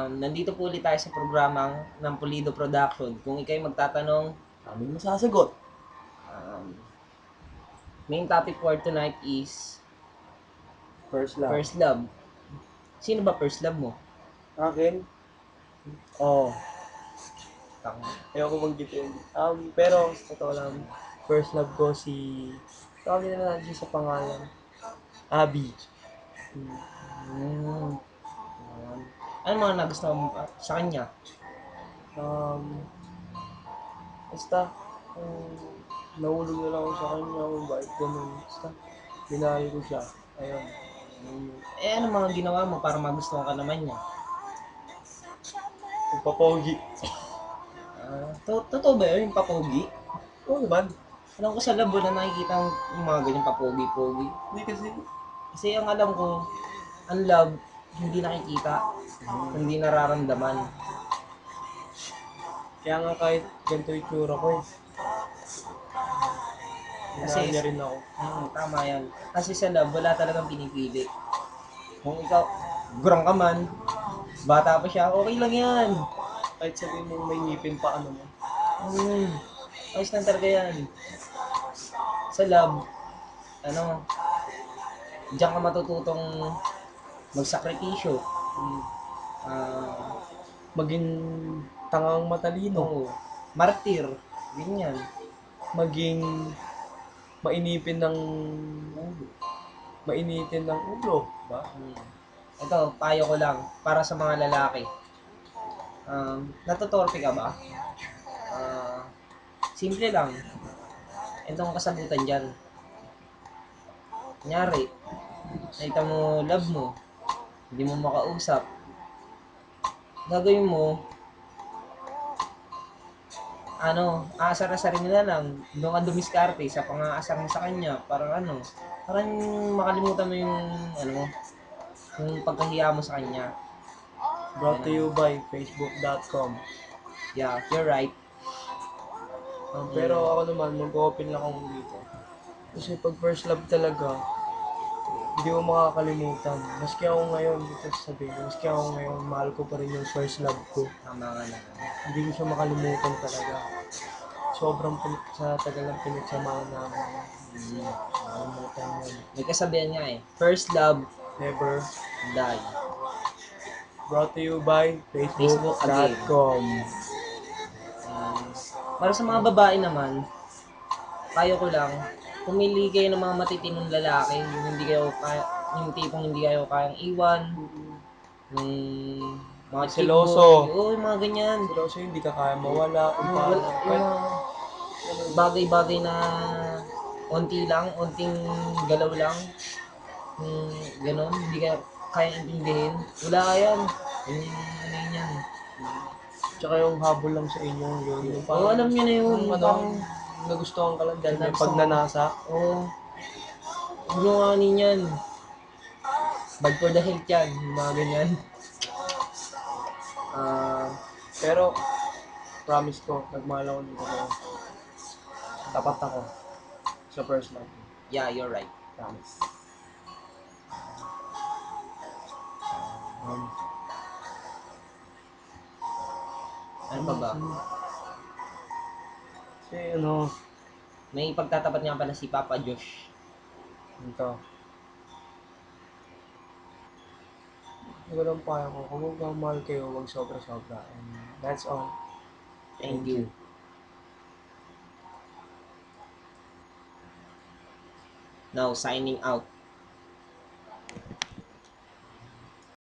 Nandito po ulit tayo sa programang ng Pulido Production. Kung ikay magtatanong, Aming masasagot. um, main topic for tonight is First love. First Love. Sino ba first love mo? Akin? Oo. Tang. Ayoko magbitin. Pero, sa totoo lang, first love ko si... Tawagin na natin sa pangalan. Abby. Hmm. Ano mga nagustuhan mo sa kanya? Basta, nahulog na lang ako sa kanya kung bakit ganun. Basta, binahay ko siya. Ayun. Ano mga ginawa mo para magustuhan ka naman niya? Pagpapogi. Totoo ba yun, yung papogi? Oo naman. Alam ko sa labo na nakikita yung mga ganyan papogi-pogi. Hindi kasi, Kasi ang alam ko, ang love, hindi nakikita, hindi nararamdaman. kaya nga kahit ganito yung tsura ko eh. Kasi, Hinahan niya rin ako. tama yan. Kasi sa love, wala talagang pinipili. Kung ikaw, gurang ka man, bata pa siya, okay lang yan. Kahit sabihin mo may ngipin pa ano mo. Ayos lang talaga yan. Sa love, diyan ka matututong magsakripisyo. Ah, Maging tangang matalino. Oo. Martir. Ganyan. Maging mainipin ng mainitin ng ulo, ba? Ito, payo ko lang para sa mga lalaki. Natutorpe ka ba? Simple lang. Itong kasagutan dyan. Kunyari, nakita mo love mo, hindi mo makausap. Gagawin mo, aasar-asarin nila lang. Doon ka dumiskarte sa pang-aasar mo sa kanya. Parang makalimutan mo yung pagkahiya mo sa kanya. Brought to you by Facebook.com. Yeah, you're right. Pero ako naman, mag-open lang ako dito. Kasi pag first love talaga, hindi mo makakalimutan. Maski ako ngayon, dito sabihin ko, maski ako ngayon, mahal ko pa rin yung first love ko. Tama nga naman. Hindi ko siya makalimutan talaga. Sobrang sa tagal ng pinagsamahan namin. Makalimutan yun. May kasabihan nga eh. First love, Never. die. Brought to you by Facebook.com. Para sa mga babae naman, payo ko lang, pumili kayo ng mga matitinong lalaki, yung tipong hindi kayo kayang iwan, yung mga Seloso. yung mga ganyan. Seloso, hindi ka kaya mawala. Yung bagay-bagay na onting galaw lang, ganon, hindi kayo kaya intindihin. Wala yan. Yun yan. Tsaka yung habol lang sa inyo, yun. Oo, alam niyo na yun. Nagustuhan ka lang dahil may Nagustuhan. pagnanasa. Oo. Huwag nyo nga yan. Bad for the health yan. Yung mga ganyan. Pero, promise ko, nagmahal ako dito ko. Tapat ako sa first love. Yeah, you're right. Promise. Ano pa ba? Kasi May pagtatapat nga pala si Papa Josh. ito. Walang payo ko. Kung magmamahal kayo, huwag sobra-sobra. And that's all. Thank you. Now, signing out.